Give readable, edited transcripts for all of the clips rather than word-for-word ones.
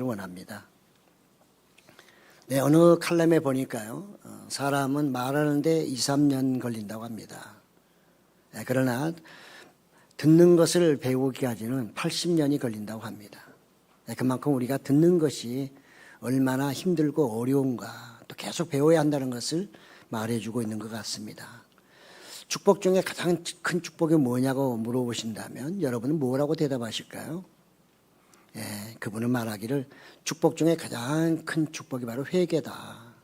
원합니다. 네, 어느 칼럼에 보니까요, 사람은 말하는데 2, 3년 걸린다고 합니다. 네, 그러나 듣는 것을 배우기까지는 80년이 걸린다고 합니다. 네, 그만큼 우리가 듣는 것이 얼마나 힘들고 어려운가, 또 계속 배워야 한다는 것을 말해주고 있는 것 같습니다. 축복 중에 가장 큰 축복이 뭐냐고 물어보신다면 여러분은 뭐라고 대답하실까요? 예, 그분은 말하기를 축복 중에 가장 큰 축복이 바로 회개다.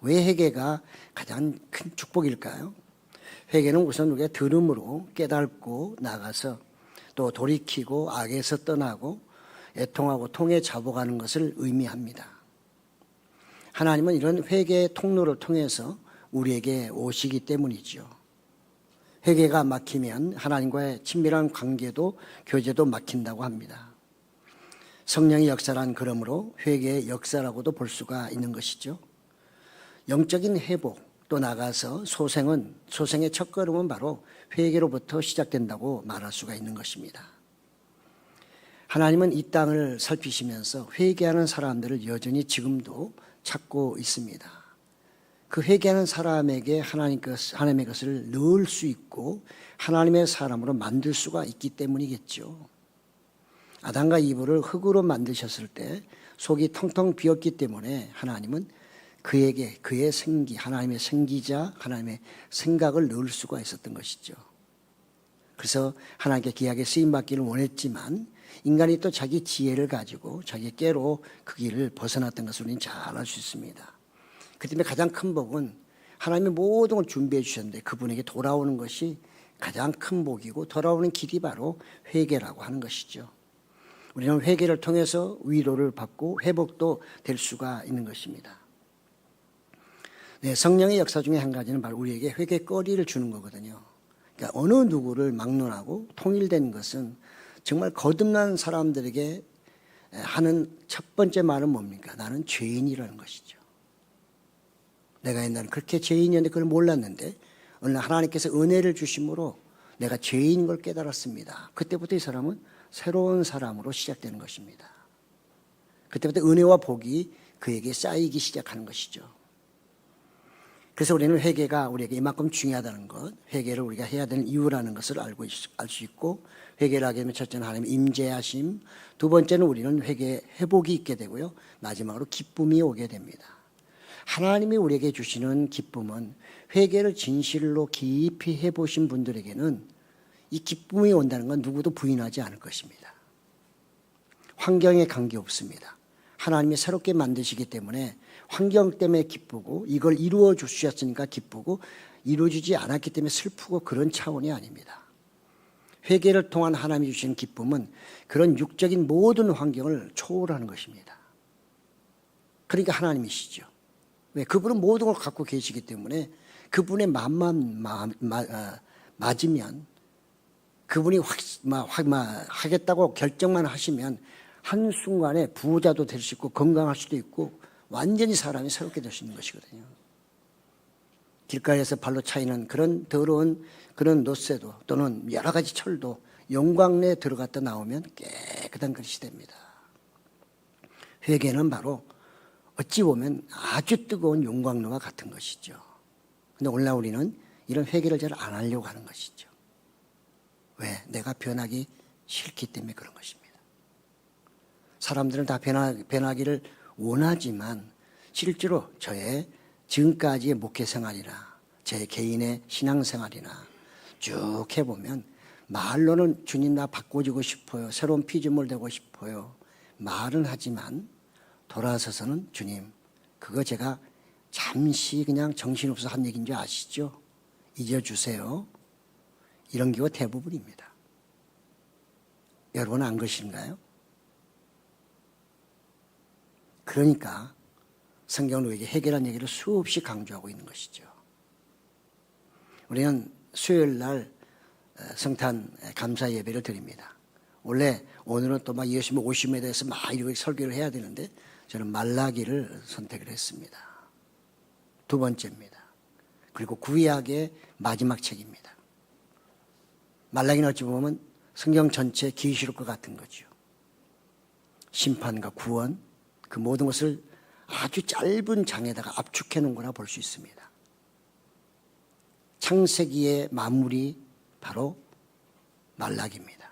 왜 회개가 가장 큰 축복일까요? 회개는 우선 우리가 들음으로 깨닫고 나가서 또 돌이키고 악에서 떠나고 애통하고 통해 잡아가는 것을 의미합니다. 하나님은 이런 회개의 통로를 통해서 우리에게 오시기 때문이죠. 회개가 막히면 하나님과의 친밀한 관계도 교제도 막힌다고 합니다. 성령의 역사란 그러므로 회개의 역사라고도 볼 수가 있는 것이죠. 영적인 회복 또 나가서 소생의 첫걸음은 바로 회개로부터 시작된다고 말할 수가 있는 것입니다. 하나님은 이 땅을 살피시면서 회개하는 사람들을 여전히 지금도 찾고 있습니다. 그 회개하는 사람에게 하나님의 것을 넣을 수 있고 하나님의 사람으로 만들 수가 있기 때문이겠죠. 아담과 이브를 흙으로 만드셨을 때 속이 텅텅 비었기 때문에 하나님은 그에게 그의 생기, 하나님의 생기자, 하나님의 생각을 넣을 수가 있었던 것이죠. 그래서 하나님께 귀하게 쓰임받기를 원했지만 인간이 또 자기 지혜를 가지고 자기 깨로 그 길을 벗어났던 것을 우리는 잘 알 수 있습니다. 그 때문에 가장 큰 복은 하나님이 모든 걸 준비해 주셨는데 그분에게 돌아오는 것이 가장 큰 복이고 돌아오는 길이 바로 회개라고 하는 것이죠. 우리는 회개를 통해서 위로를 받고 회복도 될 수가 있는 것입니다. 네, 성령의 역사 중에 한 가지는 바로 우리에게 회개거리를 주는 거거든요. 그러니까 어느 누구를 막론하고 통일된 것은 정말 거듭난 사람들에게 하는 첫 번째 말은 뭡니까? 나는 죄인이라는 것이죠. 내가 옛날에 그렇게 죄인이었는데 그걸 몰랐는데 어느 날 하나님께서 은혜를 주심으로 내가 죄인인 걸 깨달았습니다. 그때부터 이 사람은 새로운 사람으로 시작되는 것입니다. 그때부터 은혜와 복이 그에게 쌓이기 시작하는 것이죠. 그래서 우리는 회개가 우리에게 이만큼 중요하다는 것, 회개를 우리가 해야 되는 이유라는 것을 알 수 있고, 회개를 하게 되면 첫째는 하나님의 임재하심, 두 번째는 우리는 회복이 있게 되고요, 마지막으로 기쁨이 오게 됩니다. 하나님이 우리에게 주시는 기쁨은 회개를 진실로 깊이 해보신 분들에게는 이 기쁨이 온다는 건 누구도 부인하지 않을 것입니다. 환경에 관계없습니다. 하나님이 새롭게 만드시기 때문에 환경 때문에 기쁘고 이걸 이루어 주셨으니까 기쁘고 이루어지지 않았기 때문에 슬프고 그런 차원이 아닙니다. 회개를 통한 하나님이 주시는 기쁨은 그런 육적인 모든 환경을 초월하는 것입니다. 그러니까 하나님이시죠. 왜? 그분은 모든 걸 갖고 계시기 때문에 그분의 마음만 맞으면 그분이 하겠다고 결정만 하시면 한순간에 부자도 될 수 있고 건강할 수도 있고 완전히 사람이 새롭게 될 수 있는 것이거든요. 길가에서 발로 차이는 그런 더러운 그런 노쇠도 또는 여러 가지 철도 영광내에 들어갔다 나오면 깨끗한 것이 됩니다. 회개는 바로 어찌 보면 아주 뜨거운 용광로와 같은 것이죠. 그런데 오늘날 우리는 이런 회개를 잘 안 하려고 하는 것이죠. 왜? 내가 변하기 싫기 때문에 그런 것입니다. 사람들은 다 변하기를 원하지만 실제로 저의 지금까지의 목회 생활이나 제 개인의 신앙 생활이나 쭉 해보면 말로는 주님 나 바꿔주고 싶어요. 새로운 피조물 되고 싶어요. 말은 하지만 돌아서서는 주님 그거 제가 잠시 그냥 정신없어서 한 얘기인 줄 아시죠? 잊어주세요. 이런 경우가 대부분입니다. 여러분 안 그러신가요? 그러니까 성경은 우리에게 회개라는 얘기를 수없이 강조하고 있는 것이죠. 우리는 수요일 날 성탄 감사 예배를 드립니다. 원래 오늘은 또 막 예수님 오심에 대해서 막 이렇게 설교를 해야 되는데 저는 말라기를 선택을 했습니다. 두 번째입니다. 그리고 구약의 마지막 책입니다. 말라기는 어찌 보면 성경 전체 계시록과 같은 거죠. 심판과 구원, 그 모든 것을 아주 짧은 장에다가 압축해 놓은 거라 볼 수 있습니다. 창세기의 마무리 바로 말라기입니다.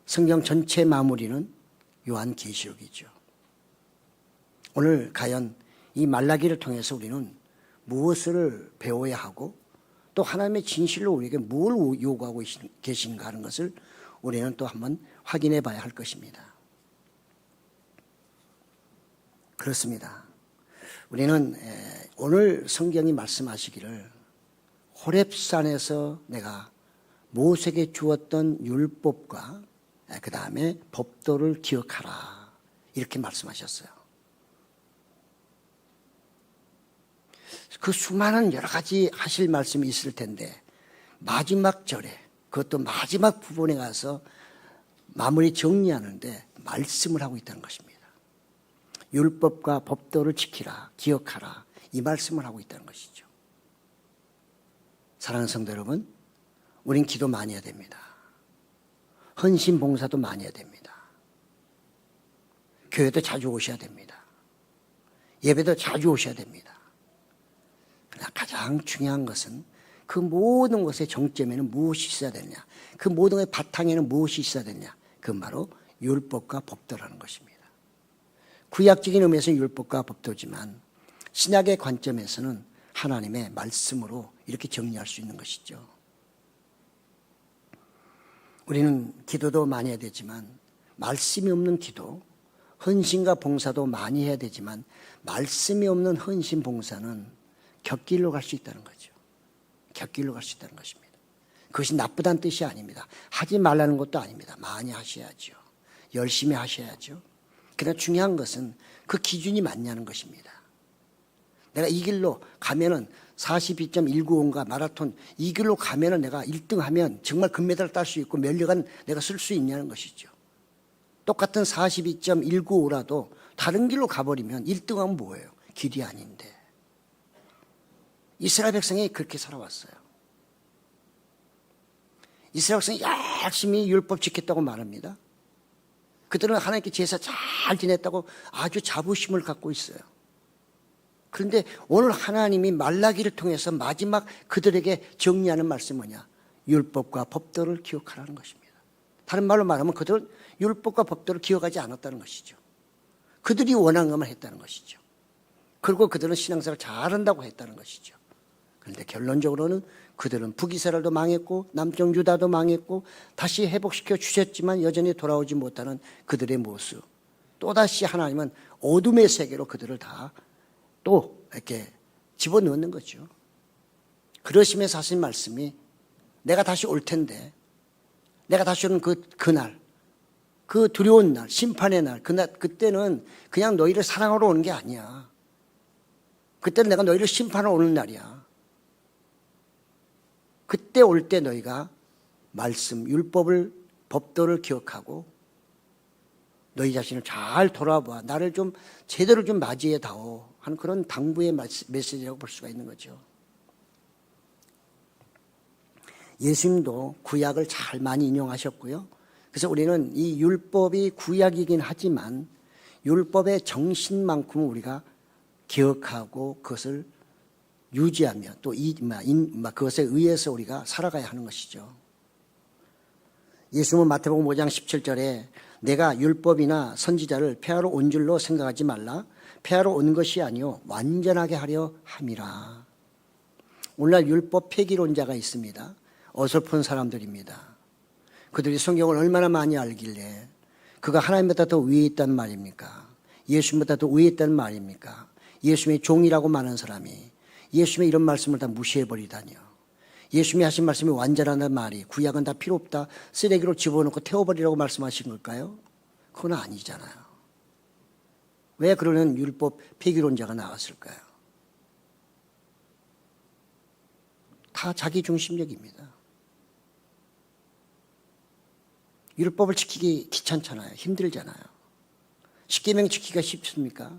성경 전체 마무리는 요한계시록이죠. 오늘 과연 이 말라기를 통해서 우리는 무엇을 배워야 하고 또 하나님의 진실로 우리에게 뭘 요구하고 계신가 하는 것을 우리는 또 한번 확인해 봐야 할 것입니다. 그렇습니다. 우리는 오늘 성경이 말씀하시기를 호렙산에서 내가 모세에게 주었던 율법과 그 다음에 법도를 기억하라 이렇게 말씀하셨어요. 그 수많은 여러 가지 하실 말씀이 있을 텐데 마지막 절에 그것도 마지막 부분에 가서 마무리 정리하는데 말씀을 하고 있다는 것입니다. 율법과 법도를 지키라, 기억하라 이 말씀을 하고 있다는 것이죠. 사랑하는 성도 여러분, 우린 기도 많이 해야 됩니다. 헌신 봉사도 많이 해야 됩니다. 교회도 자주 오셔야 됩니다. 예배도 자주 오셔야 됩니다. 그러나 가장 중요한 것은 그 모든 것의 정점에는 무엇이 있어야 되느냐, 그 모든 것의 바탕에는 무엇이 있어야 되느냐, 그건 바로 율법과 법도라는 것입니다. 구약적인 의미에서는 율법과 법도지만 신약의 관점에서는 하나님의 말씀으로 이렇게 정리할 수 있는 것이죠. 우리는 기도도 많이 해야 되지만 말씀이 없는 기도, 헌신과 봉사도 많이 해야 되지만 말씀이 없는 헌신 봉사는 곁길로 갈 수 있다는 거죠. 곁길로 갈 수 있다는 것입니다. 그것이 나쁘다는 뜻이 아닙니다. 하지 말라는 것도 아닙니다. 많이 하셔야죠. 열심히 하셔야죠. 그러나 중요한 것은 그 기준이 맞냐는 것입니다. 내가 이 길로 가면은 42.195인가 마라톤 이 길로 가면은 내가 1등 하면 정말 금메달을 딸 수 있고 면류관 내가 쓸 수 있냐는 것이죠. 똑같은 42.195라도 다른 길로 가버리면 1등하면 뭐예요? 길이 아닌데. 이스라엘 백성이 그렇게 살아왔어요. 이스라엘 백성이 열심히 율법 지켰다고 말합니다. 그들은 하나님께 제사 잘 지냈다고 아주 자부심을 갖고 있어요. 그런데 오늘 하나님이 말라기를 통해서 마지막 그들에게 정리하는 말씀은 뭐냐? 율법과 법도를 기억하라는 것입니다. 다른 말로 말하면 그들은 율법과 법도를 기억하지 않았다는 것이죠. 그들이 원한 것만 했다는 것이죠. 그리고 그들은 신앙생활을 잘한다고 했다는 것이죠. 그런데 결론적으로는 그들은 북이스라엘도 망했고 남쪽 유다도 망했고 다시 회복시켜 주셨지만 여전히 돌아오지 못하는 그들의 모습. 또다시 하나님은 어둠의 세계로 그들을 다 또 이렇게 집어넣는 거죠. 그러시면서 하신 말씀이 내가 다시 올 텐데 내가 다시 오는 그날 그 두려운 날 심판의 날 그때는 그냥 너희를 사랑하러 오는 게 아니야. 그때는 내가 너희를 심판하러 오는 날이야. 그때 올 때 너희가 말씀, 율법을, 법도를 기억하고 너희 자신을 잘 돌아봐. 나를 좀 제대로 좀 맞이해 다오 하는 그런 당부의 메시지라고 볼 수가 있는 거죠. 예수님도 구약을 잘 많이 인용하셨고요. 그래서 우리는 이 율법이 구약이긴 하지만 율법의 정신만큼은 우리가 기억하고 그것을 유지하며 또 그것에 의해서 우리가 살아가야 하는 것이죠. 예수님은 마태복음 5장 17절에 내가 율법이나 선지자를 폐하러 온 줄로 생각하지 말라. 폐하러 온 것이 아니요 완전하게 하려 함이라. 오늘날 율법 폐기론자가 있습니다. 어설픈 사람들입니다. 그들이 성경을 얼마나 많이 알길래 그가 하나님보다 더 위에 있단 말입니까? 예수님보다 더 위에 있단 말입니까? 예수님의 종이라고 많은 사람이 예수님의 이런 말씀을 다 무시해버리다니요. 예수님이 하신 말씀이 완전하다는 말이 구약은 다 필요 없다. 쓰레기로 집어넣고 태워버리라고 말씀하신 걸까요? 그건 아니잖아요. 왜 그러는 율법 폐기론자가 나왔을까요? 다 자기중심적입니다. 율법을 지키기 귀찮잖아요. 힘들잖아요. 십계명 지키기가 쉽습니까?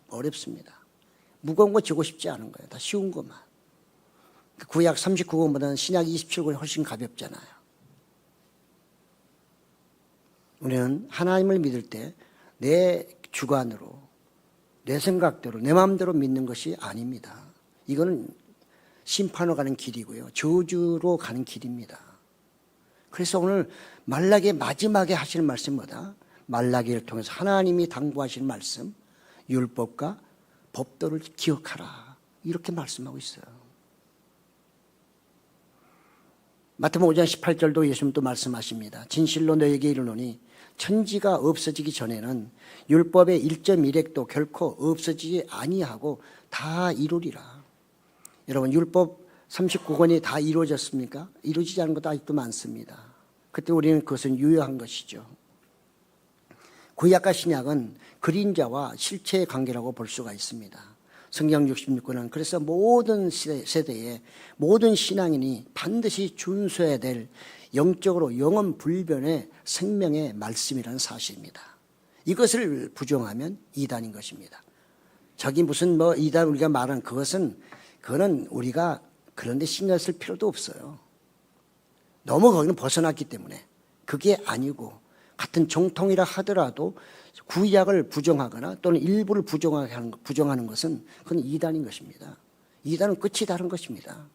어렵습니다. 무거운 거 지고 싶지 않은 거예요. 다 쉬운 것만. 구약 39권보다는 신약 27권이 훨씬 가볍잖아요. 우리는 하나님을 믿을 때 내 주관으로, 내 생각대로, 내 마음대로 믿는 것이 아닙니다. 이거는 심판으로 가는 길이고요. 저주로 가는 길입니다. 그래서 오늘 말라기의 마지막에 하시는 말씀은 뭐다? 말라기를 통해서 하나님이 당부하시는 말씀, 율법과 법도를 기억하라. 이렇게 말씀하고 있어요. 마태복음 5장 18절도 예수님 또 말씀하십니다. 진실로 너에게 이르노니 천지가 없어지기 전에는 율법의 1.1획도 결코 없어지지 아니하고 다 이루리라. 여러분, 율법 39권이 다 이루어졌습니까? 이루어지지 않은 것도 아직도 많습니다. 그때 우리는 그것은 유효한 것이죠. 구약과 신약은 그림자와 실체의 관계라고 볼 수가 있습니다. 성경 66권은 그래서 모든 세대에 모든 신앙인이 반드시 준수해야 될 영적으로 영원 불변의 생명의 말씀이라는 사실입니다. 이것을 부정하면 이단인 것입니다. 저기 무슨 이단 우리가 말하는 그거는 우리가 그런데 신경 쓸 필요도 없어요. 너무 거기는 벗어났기 때문에 그게 아니고 같은 정통이라 하더라도 구약을 부정하거나 또는 일부를 부정하는 것은 그건 이단인 것입니다. 이단은 끝이 다른 것입니다.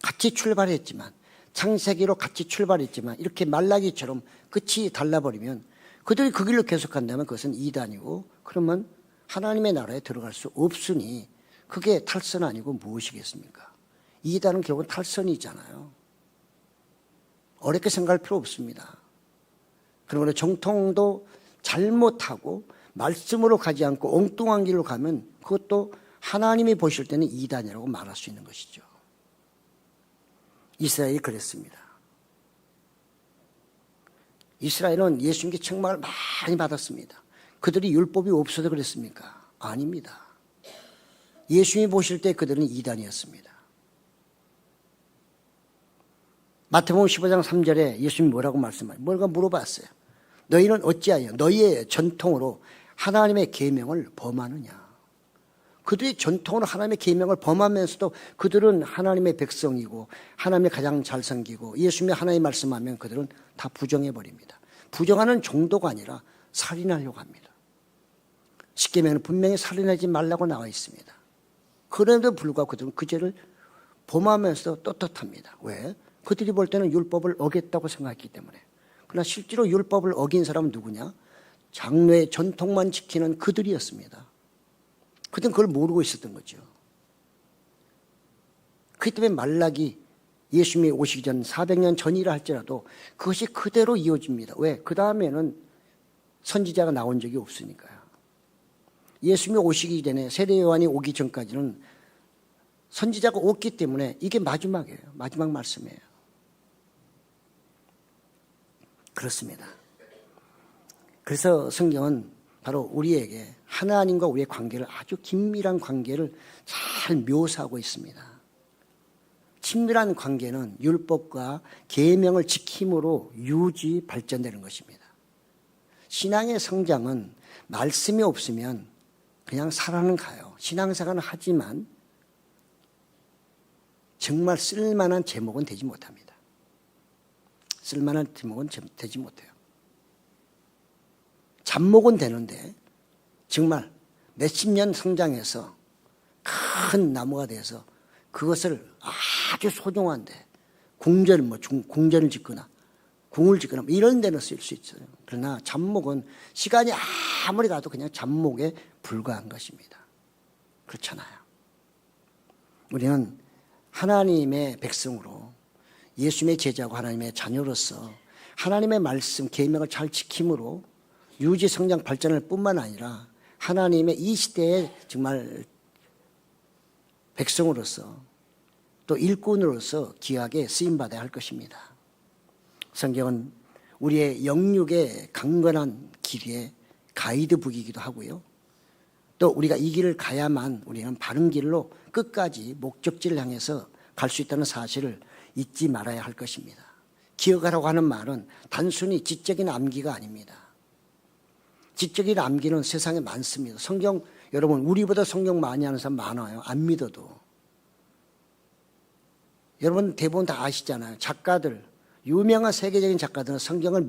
같이 출발했지만 창세기로 같이 출발했지만 이렇게 말라기처럼 끝이 달라버리면 그들이 그 길로 계속한다면 그것은 이단이고 그러면 하나님의 나라에 들어갈 수 없으니 그게 탈선 아니고 무엇이겠습니까? 이단은 결국은 탈선이잖아요. 어렵게 생각할 필요 없습니다. 그러므로 정통도 잘못하고 말씀으로 가지 않고 엉뚱한 길로 가면 그것도 하나님이 보실 때는 이단이라고 말할 수 있는 것이죠. 이스라엘이 그랬습니다. 이스라엘은 예수님께 책망을 많이 받았습니다. 그들이 율법이 없어서 그랬습니까? 아닙니다. 예수님이 보실 때 그들은 이단이었습니다. 마태복음 15장 3절에 예수님이 뭐라고 말씀하세요? 뭐라고 물어봤어요. 너희는 어찌하여 너희의 전통으로 하나님의 계명을 범하느냐. 그들이 전통으로 하나님의 계명을 범하면서도 그들은 하나님의 백성이고 하나님의 가장 잘 섬기고 예수님이 하나님 말씀하면 그들은 다 부정해버립니다. 부정하는 정도가 아니라 살인하려고 합니다. 십계명은 분명히 살인하지 말라고 나와 있습니다. 그런데도 불구하고 그들은 그 죄를 범하면서 떳떳합니다. 왜? 그들이 볼 때는 율법을 어겼다고 생각했기 때문에. 그러나 실제로 율법을 어긴 사람은 누구냐? 장로의 전통만 지키는 그들이었습니다. 그들은 그걸 모르고 있었던 거죠. 그렇기 때문에 말라기 예수님이 오시기 전 400년 전이라 할지라도 그것이 그대로 이어집니다. 왜? 그 다음에는 선지자가 나온 적이 없으니까요. 예수님이 오시기 전에 세례 요한이 오기 전까지는 선지자가 없기 때문에 이게 마지막이에요. 마지막 말씀이에요. 그렇습니다. 그래서 성경은 바로 우리에게 하나님과 우리의 관계를 아주 긴밀한 관계를 잘 묘사하고 있습니다. 친밀한 관계는 율법과 계명을 지킴으로 유지 발전되는 것입니다. 신앙의 성장은 말씀이 없으면 그냥 살아는 가요. 신앙생활은 하지만 정말 쓸만한 제목은 되지 못합니다. 쓸만한 제목은 되지 못해요. 잡목은 되는데 정말 몇십 년 성장해서 큰 나무가 돼서 그것을 아주 소중한데 궁전을 짓거나 궁을 짓거나 이런 데는 쓸 수 있어요. 그러나 잡목은 시간이 아무리 가도 그냥 잡목에 불과한 것입니다. 그렇잖아요. 우리는 하나님의 백성으로 예수님의 제자고 하나님의 자녀로서 하나님의 말씀, 계명을 잘 지킴으로 유지, 성장, 발전할 뿐만 아니라 하나님의 이 시대에 정말 백성으로서 또 일꾼으로서 귀하게 쓰임받아야 할 것입니다. 성경은 우리의 영육의 강건한 길의 가이드북이기도 하고요. 또 우리가 이 길을 가야만 우리는 바른 길로 끝까지 목적지를 향해서 갈 수 있다는 사실을 잊지 말아야 할 것입니다. 기억하라고 하는 말은 단순히 지적인 암기가 아닙니다. 지적인 암기는 세상에 많습니다. 성경, 여러분 우리보다 성경 많이 하는 사람 많아요. 안 믿어도. 여러분 대부분 다 아시잖아요. 작가들, 유명한 세계적인 작가들은 성경을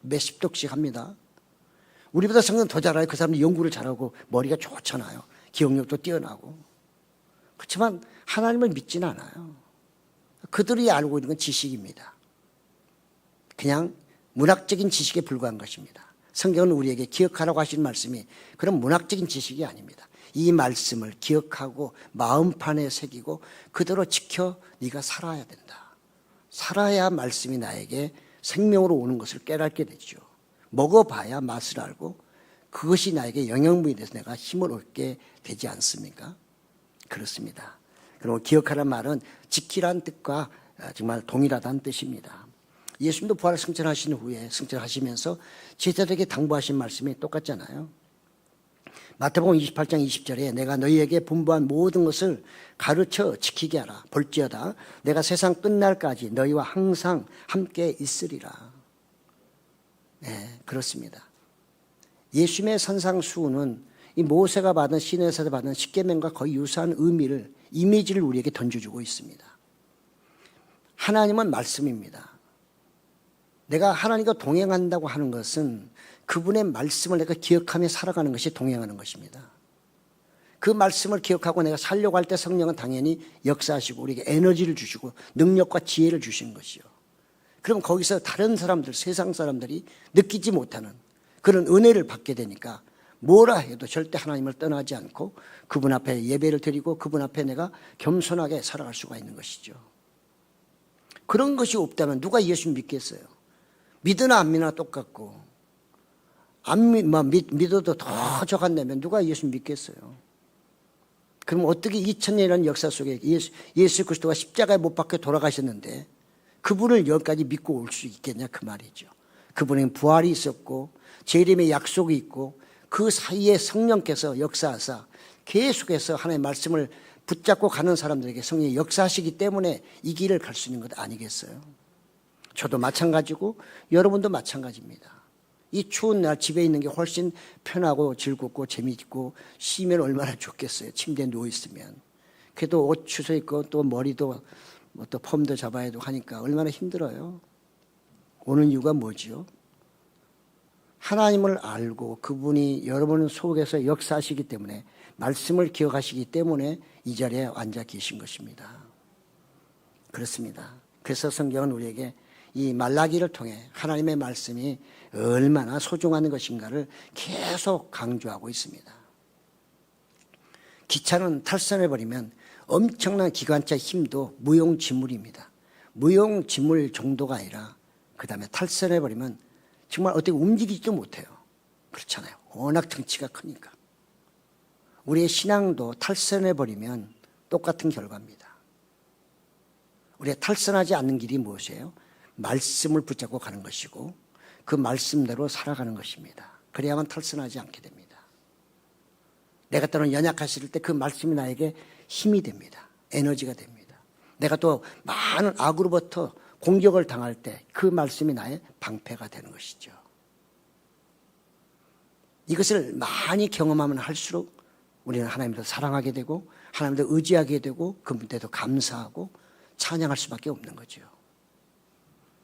몇십 독씩 합니다. 우리보다 성경 더 잘해요. 그 사람들 연구를 잘하고 머리가 좋잖아요. 기억력도 뛰어나고. 그렇지만 하나님을 믿지는 않아요. 그들이 알고 있는 건 지식입니다. 그냥 문학적인 지식에 불과한 것입니다. 성경은 우리에게 기억하라고 하신 말씀이 그런 문학적인 지식이 아닙니다. 이 말씀을 기억하고 마음판에 새기고 그대로 지켜 네가 살아야 된다. 살아야 말씀이 나에게 생명으로 오는 것을 깨닫게 되죠. 먹어봐야 맛을 알고 그것이 나에게 영양분이 돼서 내가 힘을 얻게 되지 않습니까? 그렇습니다. 그리고 기억하라는 말은 지키라는 뜻과 정말 동일하다는 뜻입니다. 예수님도 부활 승천하신 후에 승천하시면서 제자들에게 당부하신 말씀이 똑같잖아요. 마태복음 28장 20절에 내가 너희에게 분부한 모든 것을 가르쳐 지키게 하라. 볼지어다 내가 세상 끝날까지 너희와 항상 함께 있으리라. 네, 그렇습니다. 예수님의 산상수훈은 이 모세가 받은 시내에서 받은 십계명과 거의 유사한 의미를 이미지를 우리에게 던져주고 있습니다. 하나님은 말씀입니다. 내가 하나님과 동행한다고 하는 것은 그분의 말씀을 내가 기억하며 살아가는 것이 동행하는 것입니다. 그 말씀을 기억하고 내가 살려고 할 때 성령은 당연히 역사하시고 우리에게 에너지를 주시고 능력과 지혜를 주시는 것이요. 그럼 거기서 다른 사람들, 세상 사람들이 느끼지 못하는 그런 은혜를 받게 되니까 뭐라 해도 절대 하나님을 떠나지 않고 그분 앞에 예배를 드리고 그분 앞에 내가 겸손하게 살아갈 수가 있는 것이죠. 그런 것이 없다면 누가 예수 믿겠어요? 믿으나 안 믿으나 똑같고 믿어도 더 적한다면 누가 예수 믿겠어요? 그럼 어떻게 2000년이라는 역사 속에 예수 그리스도가 십자가에 못 박혀 돌아가셨는데 그분을 여기까지 믿고 올 수 있겠냐 그 말이죠. 그분에게 부활이 있었고 재림의 약속이 있고 그 사이에 성령께서 역사하사 계속해서 하나님의 말씀을 붙잡고 가는 사람들에게 성령이 역사하시기 때문에 이 길을 갈 수 있는 것 아니겠어요? 저도 마찬가지고 여러분도 마찬가지입니다. 이 추운 날 집에 있는 게 훨씬 편하고 즐겁고 재미있고 쉬면 얼마나 좋겠어요. 침대에 누워있으면. 그래도 옷 추서 입고 또 머리도 또 펌도 잡아야 되고 하니까 얼마나 힘들어요. 오는 이유가 뭐지요? 하나님을 알고 그분이 여러분 속에서 역사하시기 때문에 말씀을 기억하시기 때문에 이 자리에 앉아 계신 것입니다. 그렇습니다. 그래서 성경은 우리에게 이 말라기를 통해 하나님의 말씀이 얼마나 소중한 것인가를 계속 강조하고 있습니다. 기차는 탈선해버리면 엄청난 기관차 힘도 무용지물입니다. 무용지물 정도가 아니라 그 다음에 탈선해버리면 정말 어떻게 움직이지도 못해요. 그렇잖아요. 워낙 덩치가 크니까. 우리의 신앙도 탈선해버리면 똑같은 결과입니다. 우리가 탈선하지 않는 길이 무엇이에요? 말씀을 붙잡고 가는 것이고 그 말씀대로 살아가는 것입니다. 그래야만 탈선하지 않게 됩니다. 내가 때로는 연약하실 때 그 말씀이 나에게 힘이 됩니다. 에너지가 됩니다. 내가 또 많은 악으로부터 공격을 당할 때 그 말씀이 나의 방패가 되는 것이죠. 이것을 많이 경험하면 할수록 우리는 하나님을 더 사랑하게 되고 하나님을 더 의지하게 되고 그분께도 감사하고 찬양할 수밖에 없는 거죠.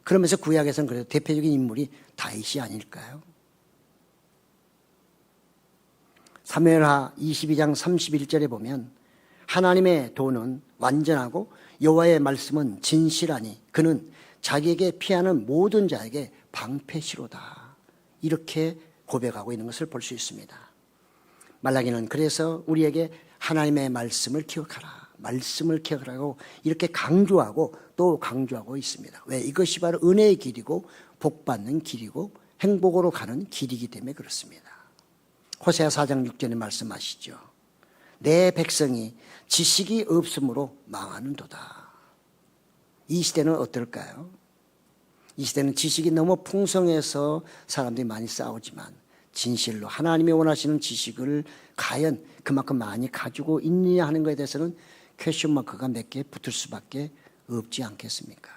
그러면서 구약에서는 그래도 대표적인 인물이 다윗이 아닐까요? 사무엘하 22장 31절에 보면 하나님의 도는 완전하고 여호와의 말씀은 진실하니 그는 자기에게 피하는 모든 자에게 방패시로다. 이렇게 고백하고 있는 것을 볼 수 있습니다. 말라기는 그래서 우리에게 하나님의 말씀을 기억하라. 말씀을 기억하라고 이렇게 강조하고 또 강조하고 있습니다. 왜? 이것이 바로 은혜의 길이고 복받는 길이고 행복으로 가는 길이기 때문에 그렇습니다. 호세아 4장 6절에 말씀하시죠. 내 백성이 지식이 없으므로 망하는도다. 이 시대는 어떨까요? 이 시대는 지식이 너무 풍성해서 사람들이 많이 싸우지만 진실로 하나님이 원하시는 지식을 과연 그만큼 많이 가지고 있느냐 하는 것에 대해서는 퀘스천 마크가 몇 개 붙을 수밖에 없지 않겠습니까?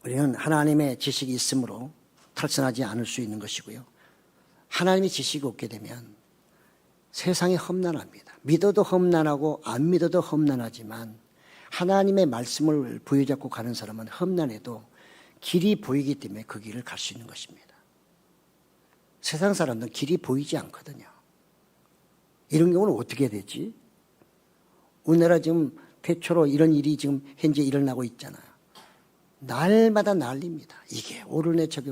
우리는 하나님의 지식이 있으므로 탈선하지 않을 수 있는 것이고요. 하나님의 지식이 없게 되면 세상이 험난합니다. 믿어도 험난하고 안 믿어도 험난하지만 하나님의 말씀을 부여잡고 가는 사람은 험난해도 길이 보이기 때문에 그 길을 갈 수 있는 것입니다. 세상 사람들은 길이 보이지 않거든요. 이런 경우는 어떻게 되지? 우리나라 지금 대초로 이런 일이 지금 현재 일어나고 있잖아요. 날마다 난립니다. 이게 오르네 저게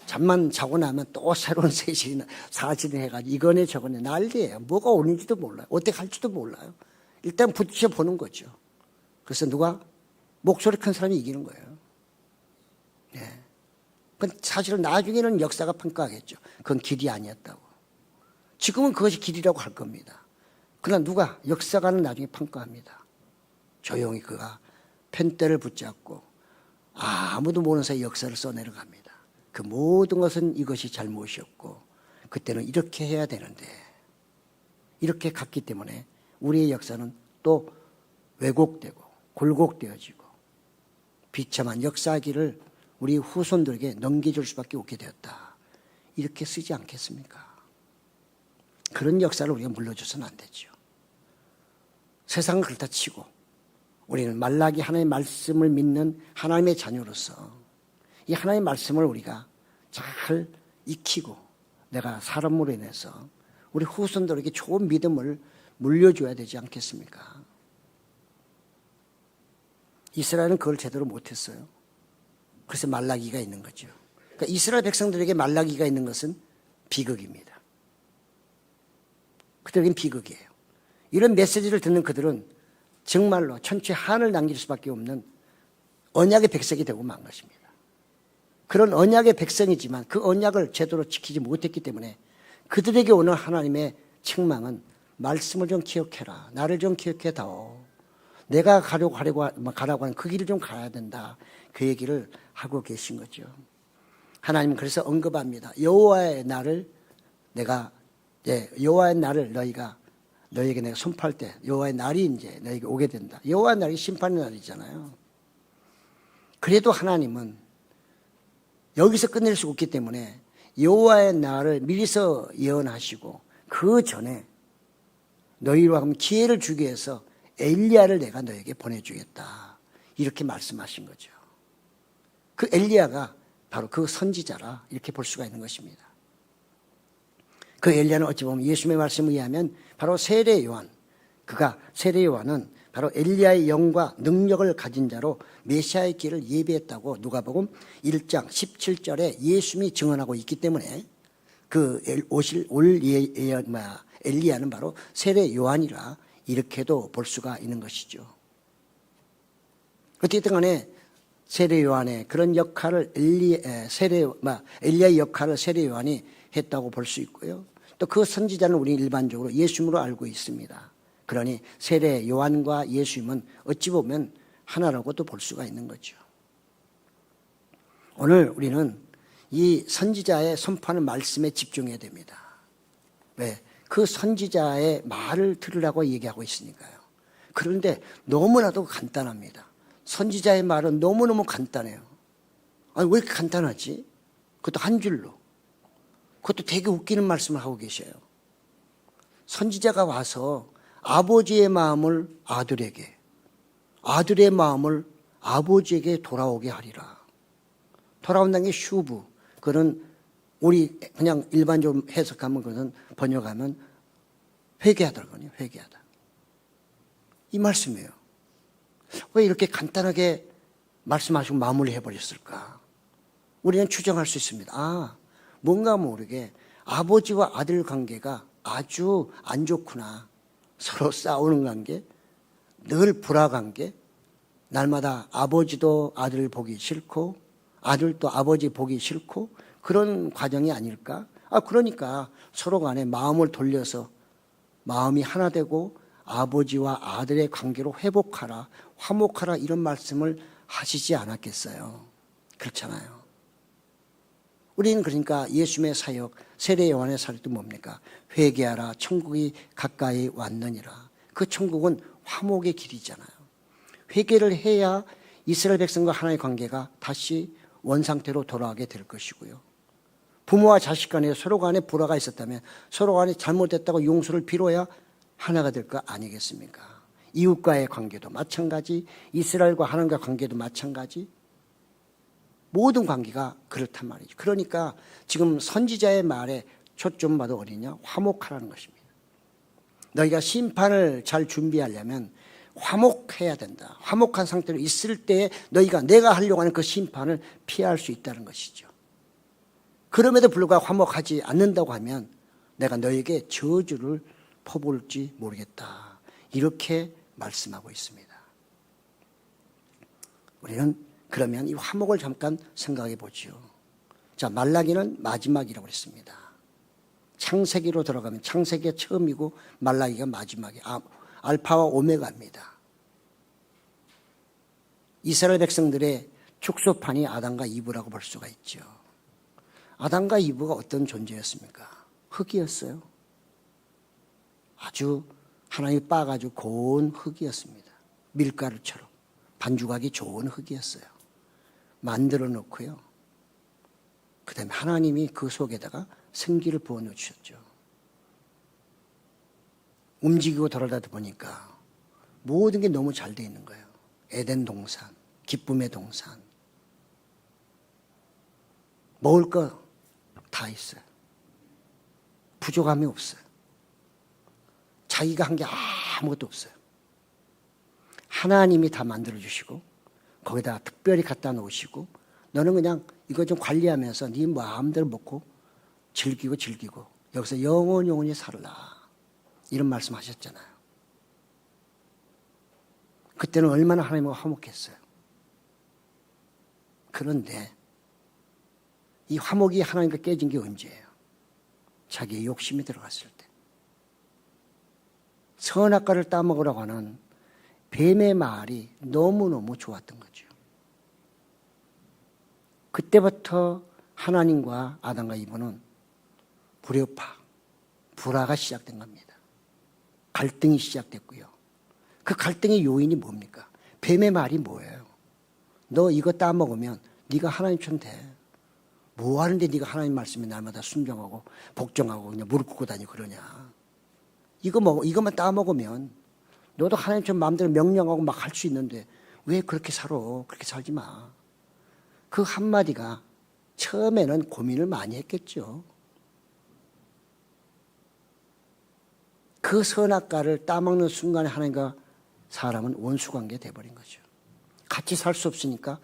잠만 자고 나면 또 새로운 사실이 해가지고 이거네 저거네 난리예요. 뭐가 오는지도 몰라요. 어떻게 할지도 몰라요. 일단 부딪혀보는 거죠. 그래서 누가 목소리 큰 사람이 이기는 거예요. 네. 그건 사실은 나중에는 역사가 평가하겠죠. 그건 길이 아니었다고. 지금은 그것이 길이라고 할 겁니다. 그러나 누가 역사가는 나중에 평가합니다. 조용히 그가 펜대를 붙잡고 아무도 모르는 사이 역사를 써내려갑니다. 그 모든 것은 이것이 잘못이었고 그때는 이렇게 해야 되는데 이렇게 갔기 때문에 우리의 역사는 또 왜곡되고 굴곡되어지고 비참한 역사기를 우리 후손들에게 넘겨줄 수밖에 없게 되었다. 이렇게 쓰지 않겠습니까? 그런 역사를 우리가 물러줘서는 안 되죠. 세상은 그렇다 치고 우리는 말라기 하나님의 말씀을 믿는 하나님의 자녀로서 이 하나님의 말씀을 우리가 잘 익히고 내가 사람으로 인해서 우리 후손들에게 좋은 믿음을 물려줘야 되지 않겠습니까? 이스라엘은 그걸 제대로 못했어요. 그래서 말라기가 있는 거죠. 그러니까 이스라엘 백성들에게 말라기가 있는 것은 비극입니다. 그들에겐 비극이에요. 이런 메시지를 듣는 그들은 정말로 천추의 한을 남길 수밖에 없는 언약의 백성이 되고 만 것입니다. 그런 언약의 백성이지만 그 언약을 제대로 지키지 못했기 때문에 그들에게 오는 하나님의 책망은 말씀을 좀 기억해라. 나를 좀 기억해다오. 내가 가라고 하는 그 길을 좀 가야 된다. 그 얘기를 하고 계신 거죠. 하나님은 그래서 언급합니다. 여호와의 날을 너에게 내가 선포할 때 여호와의 날이 이제 너에게 오게 된다. 여호와의 날이 심판의 날이잖아요. 그래도 하나님은 여기서 끝낼 수 없기 때문에 여호와의 날을 미리서 예언하시고 그 전에 너희로 하면 기회를 주기 위해서 엘리야를 내가 너에게 보내주겠다. 이렇게 말씀하신 거죠. 그 엘리야가 바로 그 선지자라 이렇게 볼 수가 있는 것입니다. 그 엘리야는 어찌 보면 예수님의 말씀에 의하면 바로 세례 요한, 세례 요한은 바로 엘리야의 영과 능력을 가진 자로 메시아의 길을 예비했다고 누가복음 1장 17절에 예수님이 증언하고 있기 때문에 그 엘리야는 바로 세례 요한이라 이렇게도 볼 수가 있는 것이죠. 어쨌든 간에 세례 요한의 그런 역할을 엘리야의 역할을 세례 요한이 했다고 볼 수 있고요. 또 그 선지자는 우리 일반적으로 예수님으로 알고 있습니다. 그러니 세례 요한과 예수님은 어찌 보면 하나라고도 볼 수가 있는 거죠. 오늘 우리는 이 선지자의 선포하는 말씀에 집중해야 됩니다. 왜? 그 선지자의 말을 들으라고 얘기하고 있으니까요. 그런데 너무나도 간단합니다. 선지자의 말은 너무너무 간단해요. 아니, 왜 이렇게 간단하지? 그것도 한 줄로. 그것도 되게 웃기는 말씀을 하고 계셔요. 선지자가 와서 아버지의 마음을 아들에게, 아들의 마음을 아버지에게 돌아오게 하리라. 돌아온다는 게 슈브. 그거는 우리 그냥 일반적으로 해석하면 그것은 번역하면 회개하다거든요. 회개하다. 이 말씀이에요. 왜 이렇게 간단하게 말씀하시고 마무리해버렸을까? 우리는 추정할 수 있습니다. 뭔가 모르게 아버지와 아들 관계가 아주 안 좋구나. 서로 싸우는 관계, 늘 불화관계, 날마다 아버지도 아들 보기 싫고 아들도 아버지 보기 싫고 그런 과정이 아닐까? 그러니까 서로 간에 마음을 돌려서 마음이 하나 되고 아버지와 아들의 관계로 회복하라, 화목하라 이런 말씀을 하시지 않았겠어요? 그렇잖아요. 우리는 그러니까 예수님의 사역, 세례 요한의 사역도 뭡니까? 회개하라, 천국이 가까이 왔느니라. 그 천국은 화목의 길이잖아요. 회개를 해야 이스라엘 백성과 하나의 관계가 다시 원상태로 돌아가게 될 것이고요. 부모와 자식 간에 서로 간에 불화가 있었다면 서로 간에 잘못했다고 용서를 빌어야 하나가 될 거 아니겠습니까? 이웃과의 관계도 마찬가지, 이스라엘과 하나님과 관계도 마찬가지. 모든 관계가 그렇단 말이죠. 그러니까 지금 선지자의 말에 초점 봐도 어디냐? 화목하라는 것입니다. 너희가 심판을 잘 준비하려면 화목해야 된다. 화목한 상태로 있을 때 너희가 내가 하려고 하는 그 심판을 피할 수 있다는 것이죠. 그럼에도 불구하고 화목하지 않는다고 하면 내가 너희에게 저주를 퍼부을지 모르겠다. 이렇게 말씀하고 있습니다. 우리는 그러면 이 화목을 잠깐 생각해 보죠. 자, 말라기는 마지막이라고 그랬습니다. 창세기로 들어가면 창세기가 처음이고 말라기가 마지막이에요. 알파와 오메가입니다. 이스라엘 백성들의 축소판이 아담과 이브라고 볼 수가 있죠. 아담과 이브가 어떤 존재였습니까? 흙이었어요. 아주 하나님이 빻아가지고 고운 흙이었습니다. 밀가루처럼 반죽하기 좋은 흙이었어요. 만들어 놓고요. 그 다음에 하나님이 그 속에다가 생기를 부어넣어 주셨죠. 움직이고 돌아다니다 보니까 모든 게 너무 잘 돼 있는 거예요. 에덴 동산, 기쁨의 동산. 먹을 거 다 있어요. 부족함이 없어요. 자기가 한 게 아무것도 없어요. 하나님이 다 만들어주시고 거기다 특별히 갖다 놓으시고 너는 그냥 이거 좀 관리하면서 네 마음대로 먹고 즐기고 여기서 영원히 살라. 이런 말씀 하셨잖아요. 그때는 얼마나 하나님과 화목했어요. 그런데 이 화목이 하나님과 깨진 게 언제예요? 자기의 욕심이 들어갔을 때. 선악과를 따먹으라고 하는 뱀의 말이 너무너무 좋았던 거죠. 그때부터 하나님과 아담과 이브는 불화가 시작된 겁니다. 갈등이 시작됐고요. 그 갈등의 요인이 뭡니까? 뱀의 말이 뭐예요? 너 이거 따먹으면 네가 하나님처럼 돼. 뭐 하는데 네가 하나님 말씀에 날마다 순종하고 복종하고 그냥 무릎 꿇고 다니고 그러냐. 이것만 따먹으면 너도 하나님처럼 마음대로 명령하고 막 할 수 있는데 왜 그렇게 살아? 그렇게 살지 마. 그 한마디가 처음에는 고민을 많이 했겠죠. 그 선악과를 따먹는 순간에 하나님과 사람은 원수관계 돼버린 거죠. 같이 살 수 없으니까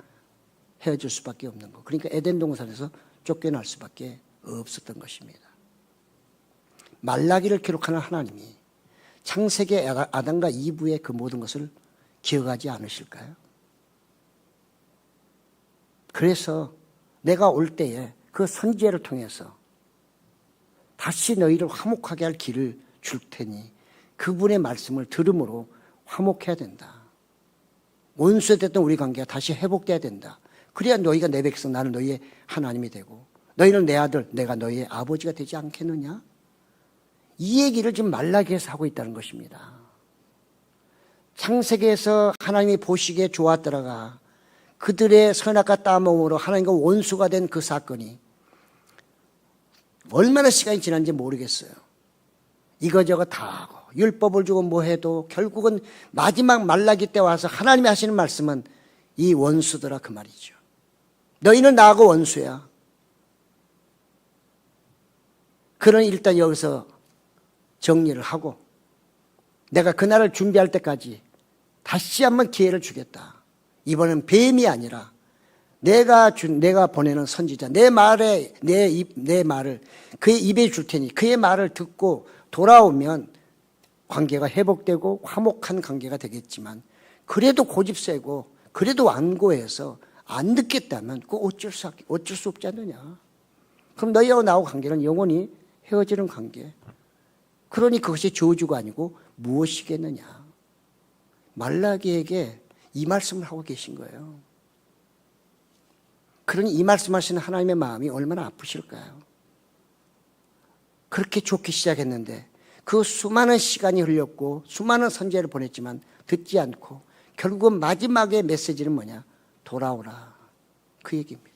헤어질 수밖에 없는 거. 그러니까 에덴 동산에서 쫓겨날 수밖에 없었던 것입니다. 말라기를 기록하는 하나님이 창세기 아담과 이브의 그 모든 것을 기억하지 않으실까요? 그래서 내가 올 때에 그 선지자를 통해서 다시 너희를 화목하게 할 길을 줄 테니 그분의 말씀을 들음으로 화목해야 된다. 원수됐던 우리 관계가 다시 회복돼야 된다. 그래야 너희가 내 백성, 나는 너희의 하나님이 되고 너희는 내 아들, 내가 너희의 아버지가 되지 않겠느냐? 이 얘기를 지금 말라기에서 하고 있다는 것입니다. 창세기에서 하나님이 보시기에 좋았더라가 그들의 선악과 따먹음으로 하나님과 원수가 된 그 사건이 얼마나 시간이 지난지 모르겠어요. 이거저거 다 하고 율법을 주고 뭐 해도 결국은 마지막 말라기 때 와서 하나님이 하시는 말씀은 이 원수더라 그 말이죠. 너희는 나하고 원수야. 그러니 일단 여기서 정리를 하고 내가 그날을 준비할 때까지 다시 한번 기회를 주겠다. 이번엔 뱀이 아니라 내가 보내는 선지자 내 말을 그의 입에 줄 테니 그의 말을 듣고 돌아오면 관계가 회복되고 화목한 관계가 되겠지만 그래도 고집세고 그래도 완고해서 안 듣겠다면 그거 어쩔 수 없지 않느냐. 그럼 너희하고 나하고 관계는 영원히 헤어지는 관계. 그러니 그것이 저주가 아니고 무엇이겠느냐. 말라기에게 이 말씀을 하고 계신 거예요. 그러니 이 말씀하시는 하나님의 마음이 얼마나 아프실까요? 그렇게 좋게 시작했는데 그 수많은 시간이 흘렸고 수많은 선지자를 보냈지만 듣지 않고 결국은 마지막의 메시지는 뭐냐? 돌아오라. 그 얘기입니다.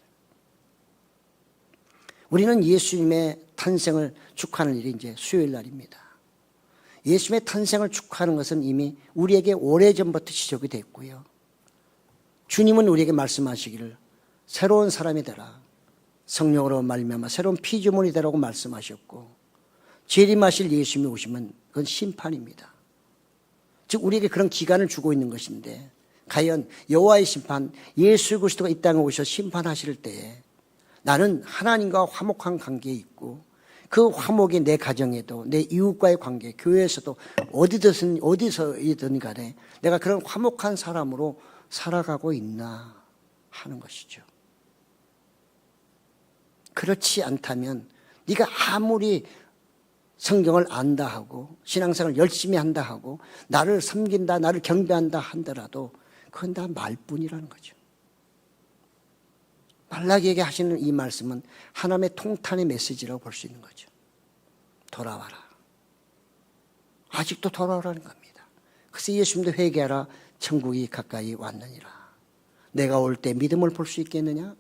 우리는 예수님의 탄생을 축하하는 일이 이제 수요일 날입니다. 예수님의 탄생을 축하하는 것은 이미 우리에게 오래전부터 시작이 됐고요. 주님은 우리에게 말씀하시기를 새로운 사람이 되라. 성령으로 말미암아 새로운 피조물이 되라고 말씀하셨고 재림하실 예수님이 오시면 그건 심판입니다. 즉 우리에게 그런 기간을 주고 있는 것인데 과연 여호와의 심판, 예수 그리스도가 이 땅에 오셔 심판하실 때에 나는 하나님과 화목한 관계에 있고 그 화목이 내 가정에도 내 이웃과의 관계, 교회에서도 어디서이든 간에 내가 그런 화목한 사람으로 살아가고 있나 하는 것이죠. 그렇지 않다면 네가 아무리 성경을 안다 하고 신앙생활을 열심히 한다 하고 나를 섬긴다, 나를 경배한다 한더라도 그건 다 말뿐이라는 거죠. 말라기에게 하시는 이 말씀은 하나님의 통탄의 메시지라고 볼 수 있는 거죠. 돌아와라. 아직도 돌아오라는 겁니다. 그래서 예수님도 회개하라. 천국이 가까이 왔느니라. 내가 올 때 믿음을 볼 수 있겠느냐?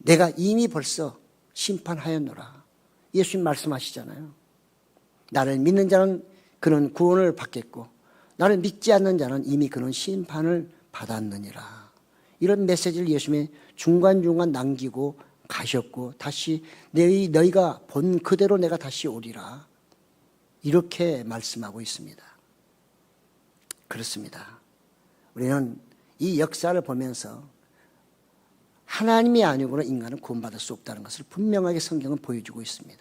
내가 이미 벌써 심판하였노라. 예수님 말씀하시잖아요. 나를 믿는 자는 그는 구원을 받겠고 나를 믿지 않는 자는 이미 그는 심판을 받았느니라. 이런 메시지를 예수님이 중간중간 남기고 가셨고 다시 너희가 본 그대로 내가 다시 오리라. 이렇게 말씀하고 있습니다. 그렇습니다. 우리는 이 역사를 보면서 하나님이 아니고는 인간은 구원받을 수 없다는 것을 분명하게 성경은 보여주고 있습니다.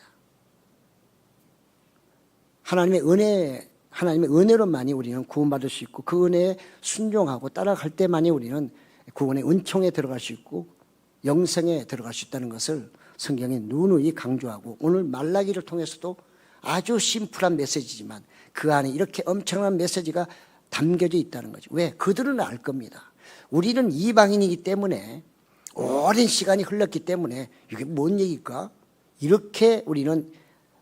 하나님의 은혜로만이 우리는 구원받을 수 있고 그 은혜에 순종하고 따라갈 때만이 우리는 구원의 은총에 들어갈 수 있고 영생에 들어갈 수 있다는 것을 성경이 누누이 강조하고 오늘 말라기를 통해서도 아주 심플한 메시지지만 그 안에 이렇게 엄청난 메시지가 담겨져 있다는 거죠. 왜? 그들은 알 겁니다. 우리는 이방인이기 때문에 오랜 시간이 흘렀기 때문에 이게 뭔 얘기일까? 이렇게 우리는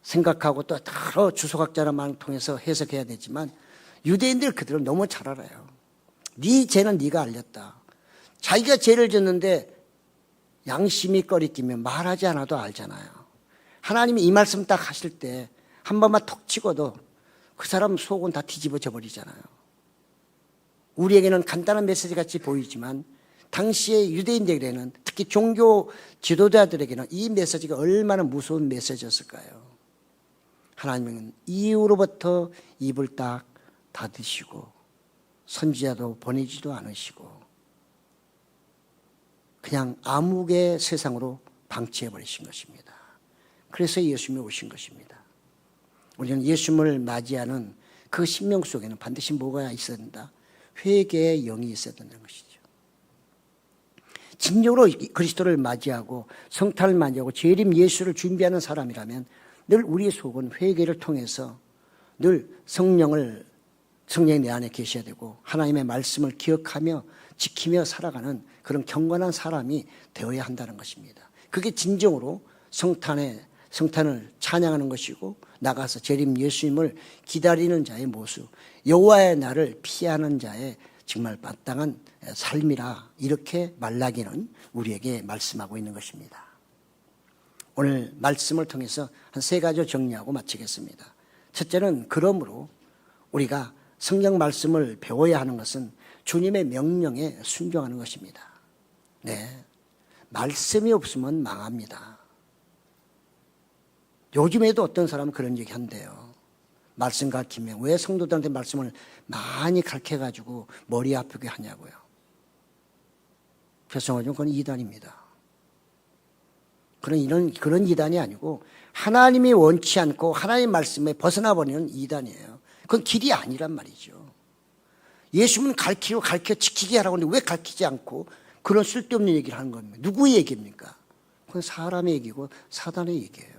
생각하고 또 여러 주석학자를 통해서 해석해야 되지만 유대인들 그들은 너무 잘 알아요. 네 죄는 네가 알렸다. 자기가 죄를 졌는데 양심이 꺼리끼면 말하지 않아도 알잖아요. 하나님이 이 말씀 딱 하실 때 한 번만 톡 치고도 그 사람 속은 다 뒤집어져 버리잖아요. 우리에게는 간단한 메시지 같이 보이지만 당시의 유대인들에게는 특히 종교 지도자들에게는 이 메시지가 얼마나 무서운 메시지였을까요? 하나님은 이후로부터 입을 딱 닫으시고 선지자도 보내지도 않으시고 그냥 암흑의 세상으로 방치해버리신 것입니다. 그래서 예수님이 오신 것입니다. 우리는 예수님을 맞이하는 그 심령 속에는 반드시 뭐가 있어야 된다? 회개의 영이 있어야 된다는 것이죠. 진정으로 그리스도를 맞이하고 성탄을 맞이하고 재림 예수를 준비하는 사람이라면 늘 우리의 속은 회개를 통해서 늘 성령이 내 안에 계셔야 되고 하나님의 말씀을 기억하며 지키며 살아가는 그런 경건한 사람이 되어야 한다는 것입니다. 그게 진정으로 성탄을 찬양하는 것이고 나가서 재림 예수님을 기다리는 자의 모습, 여호와의 날을 피하는 자의 정말 마땅한 삶이라 이렇게 말라기는 우리에게 말씀하고 있는 것입니다. 오늘 말씀을 통해서 한 3가지 정리하고 마치겠습니다. 첫째는 그러므로 우리가 성경 말씀을 배워야 하는 것은 주님의 명령에 순종하는 것입니다. 네, 말씀이 없으면 망합니다. 요즘에도 어떤 사람은 그런 얘기 한대요. 말씀 가르치면 왜 성도들한테 말씀을 많이 가르쳐가지고 머리 아프게 하냐고요. 죄송하지만 그건 이단입니다. 그런 이단이 아니고 하나님이 원치 않고 하나님의 말씀에 벗어나 버리는 이단이에요. 그건 길이 아니란 말이죠. 예수님은 가르쳐 지키게 하라고 하는데 왜 가르치지 않고 그런 쓸데없는 얘기를 하는 겁니까? 누구의 얘기입니까? 그건 사람의 얘기고 사단의 얘기예요.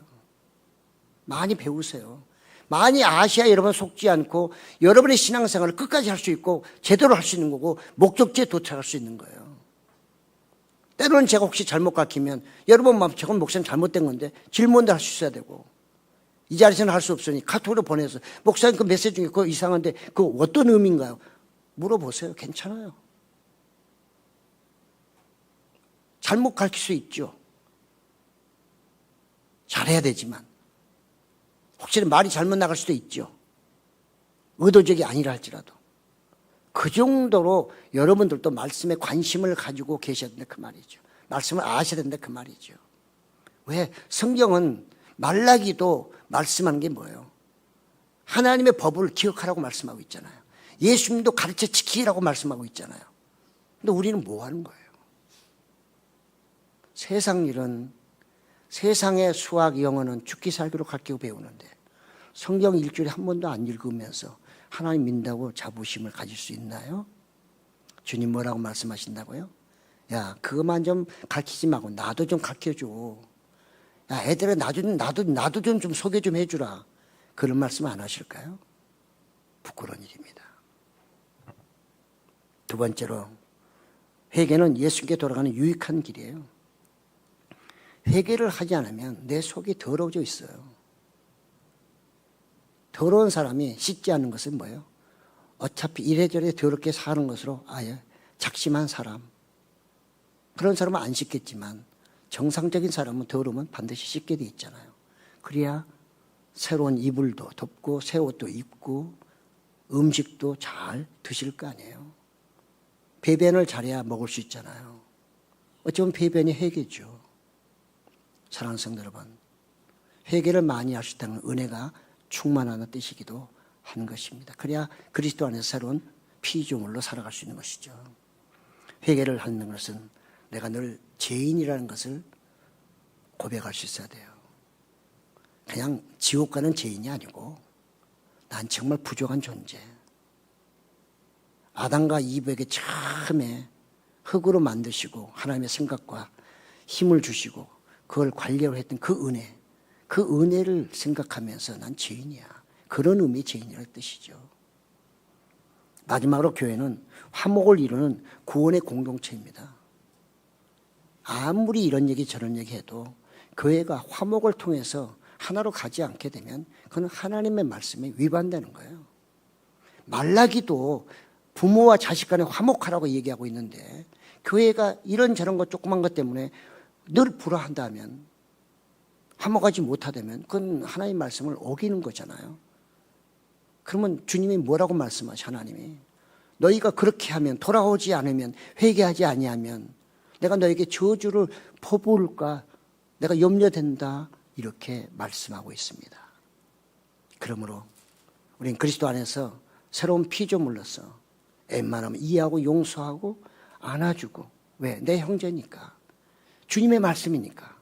많이 배우세요. 많이 아시아 여러분 속지 않고 여러분의 신앙생활을 끝까지 할 수 있고 제대로 할 수 있는 거고 목적지에 도착할 수 있는 거예요. 때로는 제가 혹시 잘못 가르치면 여러분 마음 저건 목사님 잘못된 건데 질문도 할 수 있어야 되고 이 자리에서는 할 수 없으니 카톡으로 보내서 목사님 그 메시지 중에 그거 이상한데 그거 어떤 의미인가요? 물어보세요. 괜찮아요. 잘못 가르칠 수 있죠. 잘해야 되지만 혹시나 말이 잘못 나갈 수도 있죠. 의도적이 아니라 할지라도 그 정도로 여러분들도 말씀에 관심을 가지고 계셔야 된다 그 말이죠. 말씀을 아셔야 된다 그 말이죠. 왜? 성경은 말라기도 말씀하는 게 뭐예요? 하나님의 법을 기억하라고 말씀하고 있잖아요. 예수님도 가르쳐 지키라고 말씀하고 있잖아요. 근데 우리는 뭐 하는 거예요? 세상 일은, 세상의 수학, 영어는 죽기 살기로 가르치고 배우는데 성경 일주일에 한 번도 안 읽으면서 하나님 믿는다고 자부심을 가질 수 있나요? 주님 뭐라고 말씀하신다고요? 야, 그것만 좀 가르치지 말고 나도 좀 가르쳐줘. 야, 애들아 나도 좀 소개 좀 해주라. 그런 말씀 안 하실까요? 부끄러운 일입니다. 두 번째로, 회개는 예수님께 돌아가는 유익한 길이에요. 회개를 하지 않으면 내 속이 더러워져 있어요. 더러운 사람이 씻지 않는 것은 뭐예요? 어차피 이래저래 더럽게 사는 것으로 아예 작심한 사람. 그런 사람은 안 씻겠지만 정상적인 사람은 더러우면 반드시 씻게 돼 있잖아요. 그래야 새로운 이불도 덮고 새 옷도 입고 음식도 잘 드실 거 아니에요. 배변을 잘해야 먹을 수 있잖아요. 어쩌면 배변이 회개죠. 사랑하는 성도 여러분, 회개를 많이 할 수 있다는 은혜가 충만하는 뜻이기도 하는 것입니다. 그래야 그리스도 안에서 새로운 피조물로 살아갈 수 있는 것이죠. 회개를 하는 것은 내가 늘 죄인이라는 것을 고백할 수 있어야 돼요. 그냥 지옥 가는 죄인이 아니고 난 정말 부족한 존재. 아담과 이브에게 처음에 흙으로 만드시고 하나님의 생각과 힘을 주시고 그걸 관리하고 했던 그 은혜, 그 은혜를 생각하면서 난 죄인이야. 그런 의미의 죄인이라는 뜻이죠. 마지막으로 교회는 화목을 이루는 구원의 공동체입니다. 아무리 이런 얘기 저런 얘기 해도 교회가 화목을 통해서 하나로 가지 않게 되면 그건 하나님의 말씀에 위반되는 거예요. 말라기도 부모와 자식 간에 화목하라고 얘기하고 있는데 교회가 이런저런 것 조그만 것 때문에 늘 불화한다면 화목하지 못하다면 그건 하나님의 말씀을 어기는 거잖아요. 그러면 주님이 뭐라고 말씀하시 하나님이 너희가 그렇게 하면 돌아오지 않으면 회개하지 아니하면 내가 너에게 저주를 퍼부을까 내가 염려된다 이렇게 말씀하고 있습니다. 그러므로 우리는 그리스도 안에서 새로운 피조물로서 웬만하면 이해하고 용서하고 안아주고 왜? 내 형제니까 주님의 말씀이니까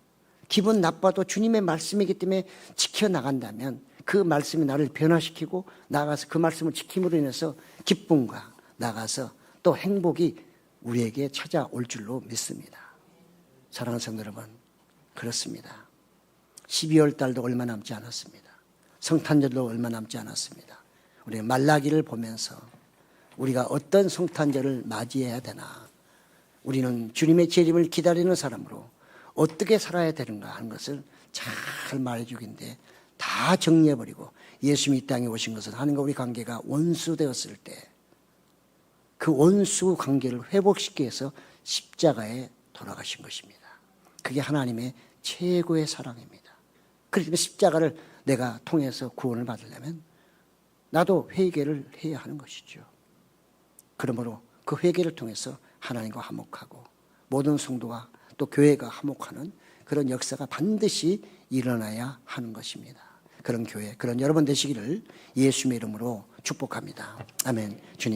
기분 나빠도 주님의 말씀이기 때문에 지켜나간다면 그 말씀이 나를 변화시키고 나가서 그 말씀을 지킴으로 인해서 기쁨과 나가서 또 행복이 우리에게 찾아올 줄로 믿습니다. 사랑하는 성도 여러분, 그렇습니다. 12월 달도 얼마 남지 않았습니다. 성탄절도 얼마 남지 않았습니다. 우리 말라기를 보면서 우리가 어떤 성탄절을 맞이해야 되나, 우리는 주님의 재림을 기다리는 사람으로 어떻게 살아야 되는가 하는 것을 잘 말해주긴데 다 정리해버리고 예수님이 이 땅에 오신 것은 하나님과 우리 관계가 원수되었을 때 그 원수 관계를 회복시키기 위해서 십자가에 돌아가신 것입니다. 그게 하나님의 최고의 사랑입니다. 그렇기 때문에 십자가를 내가 통해서 구원을 받으려면 나도 회개를 해야 하는 것이죠. 그러므로 그 회개를 통해서 하나님과 화목하고 모든 성도가 또 교회가 화목하는 그런 역사가 반드시 일어나야 하는 것입니다. 그런 교회, 그런 여러분 되시기를 예수님의 이름으로 축복합니다. 아멘. 주님.